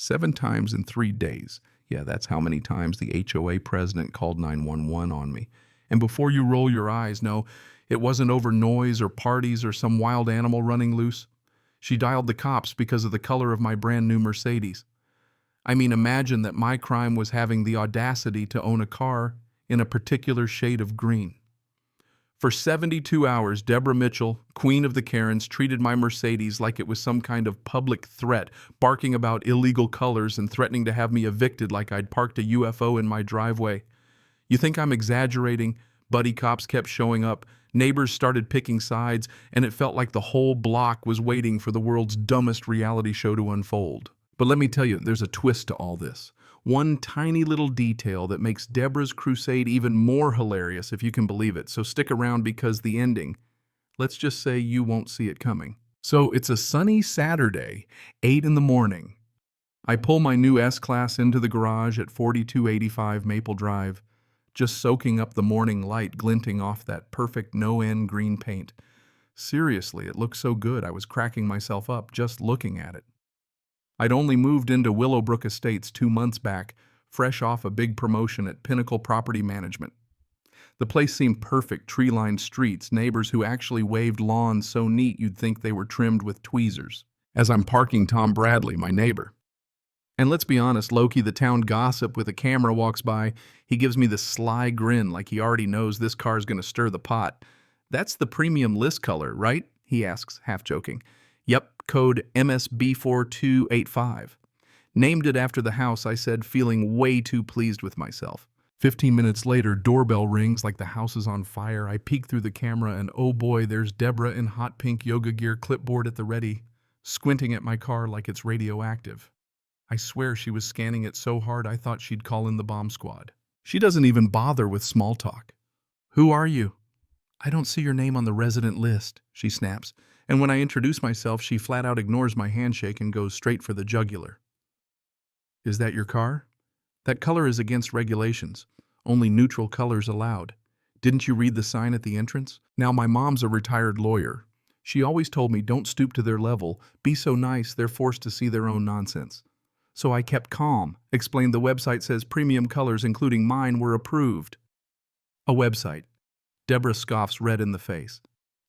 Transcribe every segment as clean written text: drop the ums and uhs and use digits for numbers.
7 times in 3 days. Yeah, that's how many times the HOA president called 911 on me. And before you roll your eyes, no, it wasn't over noise or parties or some wild animal running loose. She dialed the cops because of the color of my brand new Mercedes. I mean, imagine that my crime was having the audacity to own a car in a particular shade of green. For 72 hours, Deborah Mitchell, queen of the Karens, treated my Mercedes like it was some kind of public threat, barking about illegal colors and threatening to have me evicted like I'd parked a UFO in my driveway. You think I'm exaggerating? Buddy cops kept showing up, neighbors started picking sides, and it felt like the whole block was waiting for the world's dumbest reality show to unfold. But let me tell you, there's a twist to all this. One tiny little detail that makes Deborah's crusade even more hilarious, if you can believe it. So stick around because the ending, let's just say you won't see it coming. So it's a sunny Saturday, 8 in the morning. I pull my new S-Class into the garage at 4285 Maple Drive, just soaking up the morning light glinting off that perfect no-end green paint. Seriously, it looks so good I was cracking myself up just looking at it. I'd only moved into Willowbrook Estates 2 months back, fresh off a big promotion at Pinnacle Property Management. The place seemed perfect, tree-lined streets, neighbors who actually waved lawns so neat you'd think they were trimmed with tweezers. As I'm parking, Tom Bradley, my neighbor. And let's be honest, Loki, the town gossip, with a camera walks by. He gives me the sly grin like he already knows this car's going to stir the pot. "That's the premium list color, right?" he asks, half joking. "Yep, code MSB4285. Named it after the house," I said, feeling way too pleased with myself. 15 minutes later, doorbell rings like the house is on fire. I peek through the camera and oh boy, there's Deborah in hot pink yoga gear, clipboard at the ready, squinting at my car like it's radioactive. I swear she was scanning it so hard I thought she'd call in the bomb squad. She doesn't even bother with small talk. "Who are you?" "I don't see your name on the resident list," she snaps. And when I introduce myself, she flat out ignores my handshake and goes straight for the jugular. "Is that your car? That color is against regulations. Only neutral colors allowed. Didn't you read the sign at the entrance?" Now, my mom's a retired lawyer. She always told me don't stoop to their level, be so nice they're forced to see their own nonsense. So I kept calm, explained the website says premium colors, including mine, were approved. A website. Deborah scoffs, red in the face.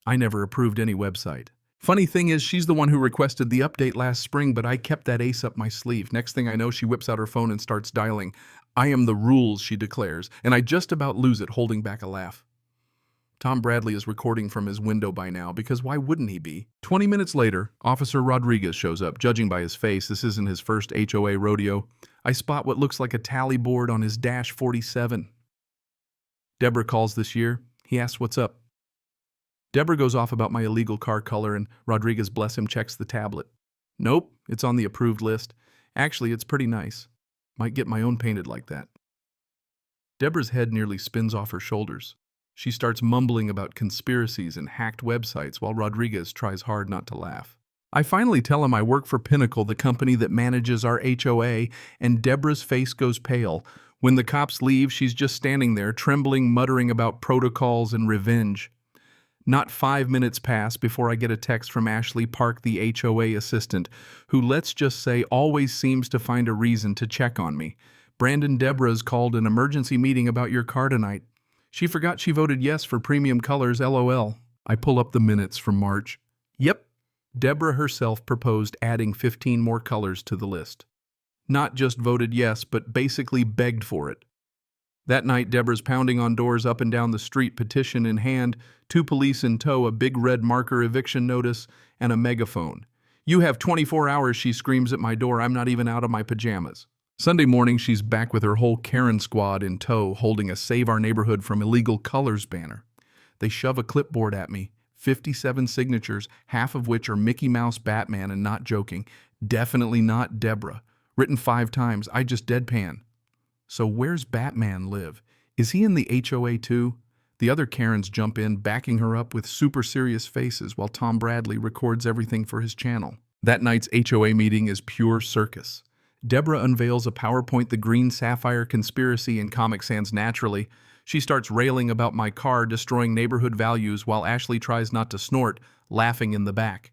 I never approved any website. Funny thing is, she's the one who requested the update last spring, but I kept that ace up my sleeve. Next thing I know, she whips out her phone and starts dialing. "I am the rules," she declares, and I just about lose it, holding back a laugh. Tom Bradley is recording from his window by now, because why wouldn't he be? 20 minutes later, Officer Rodriguez shows up. Judging by his face, this isn't his first HOA rodeo. I spot what looks like a tally board on his dash 47. "Deborah calls this year?" He asks what's up. Deborah goes off about my illegal car color, and Rodriguez, bless him, checks the tablet. "Nope, it's on the approved list. Actually, it's pretty nice. Might get my own painted like that." Deborah's head nearly spins off her shoulders. She starts mumbling about conspiracies and hacked websites while Rodriguez tries hard not to laugh. I finally tell him I work for Pinnacle, the company that manages our HOA, and Deborah's face goes pale. When the cops leave, she's just standing there, trembling, muttering about protocols and revenge. Not 5 minutes pass before I get a text from Ashley Park, the HOA assistant, who, let's just say, always seems to find a reason to check on me. "Brandon, Deborah's called an emergency meeting about your car tonight. She forgot she voted yes for premium colors, LOL." I pull up the minutes from March. Yep, Deborah herself proposed adding 15 more colors to the list. Not just voted yes, but basically begged for it. That night, Deborah's pounding on doors up and down the street, petition in hand, 2 police in tow, a big red marker eviction notice, and a megaphone. "You have 24 hours, she screams at my door. I'm not even out of my pajamas." Sunday morning, she's back with her whole Karen squad in tow, holding a Save Our Neighborhood from Illegal Colors banner. They shove a clipboard at me, 57 signatures, half of which are Mickey Mouse, Batman, and not joking. Definitely not Deborah. Written 5 times, I just deadpan. "So where's Batman live? Is he in the HOA too?" The other Karens jump in, backing her up with super serious faces while Tom Bradley records everything for his channel. That night's HOA meeting is pure circus. Deborah unveils a PowerPoint, the Green Sapphire Conspiracy, in Comic Sans naturally. She starts railing about my car destroying neighborhood values while Ashley tries not to snort, laughing in the back.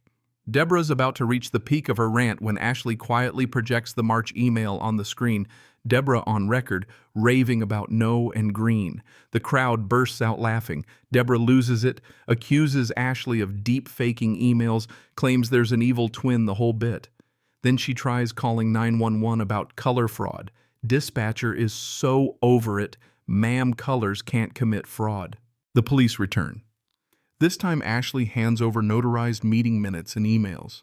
Deborah's about to reach the peak of her rant when Ashley quietly projects the March email on the screen. Deborah on record, raving about no and green. The crowd bursts out laughing. Deborah loses it, accuses Ashley of deep faking emails, claims there's an evil twin, the whole bit. Then she tries calling 911 about color fraud. Dispatcher is so over it, ma'am, colors can't commit fraud. The police return. This time Ashley hands over notarized meeting minutes and emails.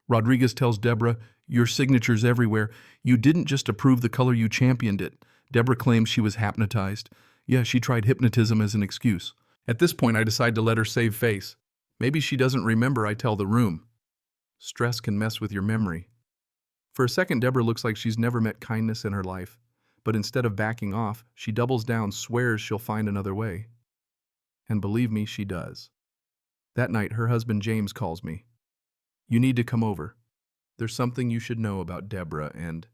Rodriguez tells Deborah, "Your signature's everywhere. You didn't just approve the color, you championed it." Deborah claims she was hypnotized. Yeah, she tried hypnotism as an excuse. At this point, I decide to let her save face. Maybe she doesn't remember, I tell the room. Stress can mess with your memory. For a second, Deborah looks like she's never met kindness in her life. But instead of backing off, she doubles down, swears she'll find another way. And believe me, she does. That night, her husband James calls me. "You need to come over. There's something you should know about Deborah and,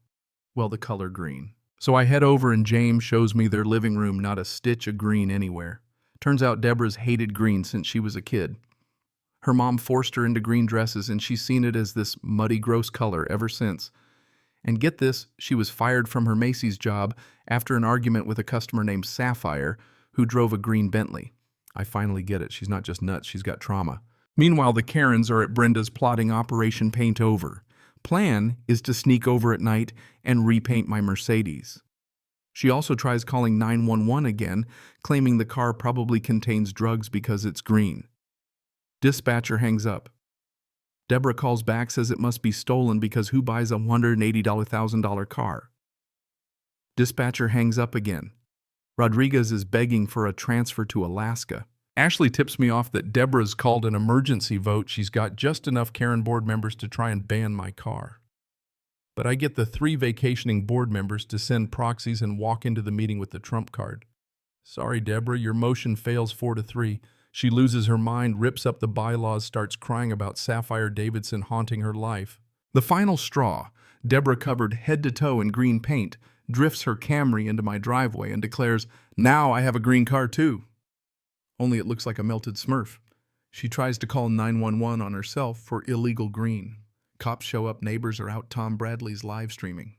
well, the color green." So I head over and James shows me their living room, not a stitch of green anywhere. Turns out Deborah's hated green since she was a kid. Her mom forced her into green dresses and she's seen it as this muddy, gross color ever since. And get this, she was fired from her Macy's job after an argument with a customer named Sapphire who drove a green Bentley. I finally get it. She's not just nuts, she's got trauma. Meanwhile, the Karens are at Brenda's plotting Operation Paint Over. Plan is to sneak over at night and repaint my Mercedes. She also tries calling 911 again, claiming the car probably contains drugs because it's green. Dispatcher hangs up. Deborah calls back, says it must be stolen because who buys a $180,000 car? Dispatcher hangs up again. Rodriguez is begging for a transfer to Alaska. Ashley tips me off that Deborah's called an emergency vote. She's got just enough Karen board members to try and ban my car. But I get the 3 vacationing board members to send proxies and walk into the meeting with the trump card. Sorry, Deborah, your motion fails 4-3. She loses her mind, rips up the bylaws, starts crying about Sapphire Davidson haunting her life. The final straw, Deborah, covered head to toe in green paint, drifts her Camry into my driveway and declares, "Now I have a green car too." Only it looks like a melted Smurf. She tries to call 911 on herself for illegal green. Cops show up, neighbors are out, Tom Bradley's live streaming.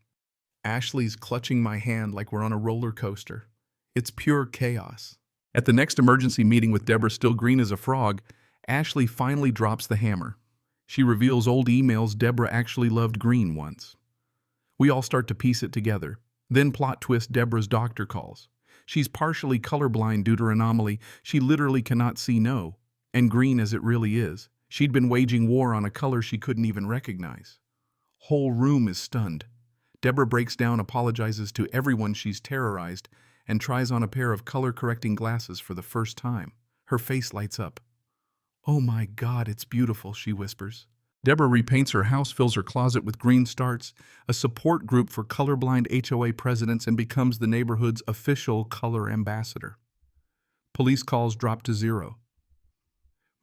Ashley's clutching my hand like we're on a roller coaster. It's pure chaos. At the next emergency meeting with Deborah still green as a frog, Ashley finally drops the hammer. She reveals old emails Deborah actually loved green once. We all start to piece it together. Then plot twist, Deborah's doctor calls. She's partially colorblind due to her anomaly. She literally cannot see no. And green as it really is. She'd been waging war on a color she couldn't even recognize. Whole room is stunned. Deborah breaks down, apologizes to everyone she's terrorized, and tries on a pair of color-correcting glasses for the first time. Her face lights up. "Oh my God, it's beautiful," she whispers. Deborah repaints her house, fills her closet with green, starts a support group for colorblind HOA presidents, and becomes the neighborhood's official color ambassador. Police calls drop to 0.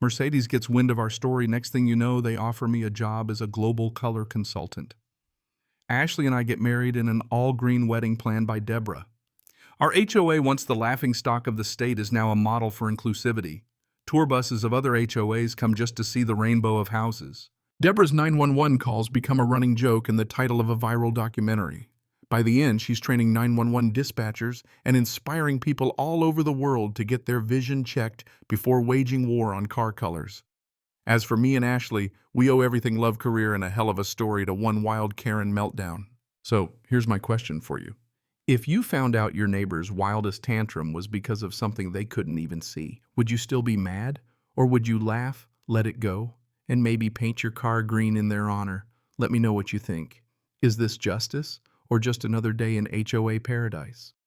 Mercedes gets wind of our story. Next thing you know, they offer me a job as a global color consultant. Ashley and I get married in an all-green wedding planned by Deborah. Our HOA, once the laughingstock of the state, is now a model for inclusivity. Tour buses of other HOAs come just to see the rainbow of houses. Deborah's 911 calls become a running joke and the title of a viral documentary. By the end, she's training 911 dispatchers and inspiring people all over the world to get their vision checked before waging war on car colors. As for me and Ashley, we owe everything love, career, and a hell of a story to one wild Karen meltdown. So here's my question for you. If you found out your neighbor's wildest tantrum was because of something they couldn't even see, would you still be mad? Or would you laugh, let it go, and maybe paint your car green in their honor? Let me know what you think. Is this justice, or just another day in HOA paradise?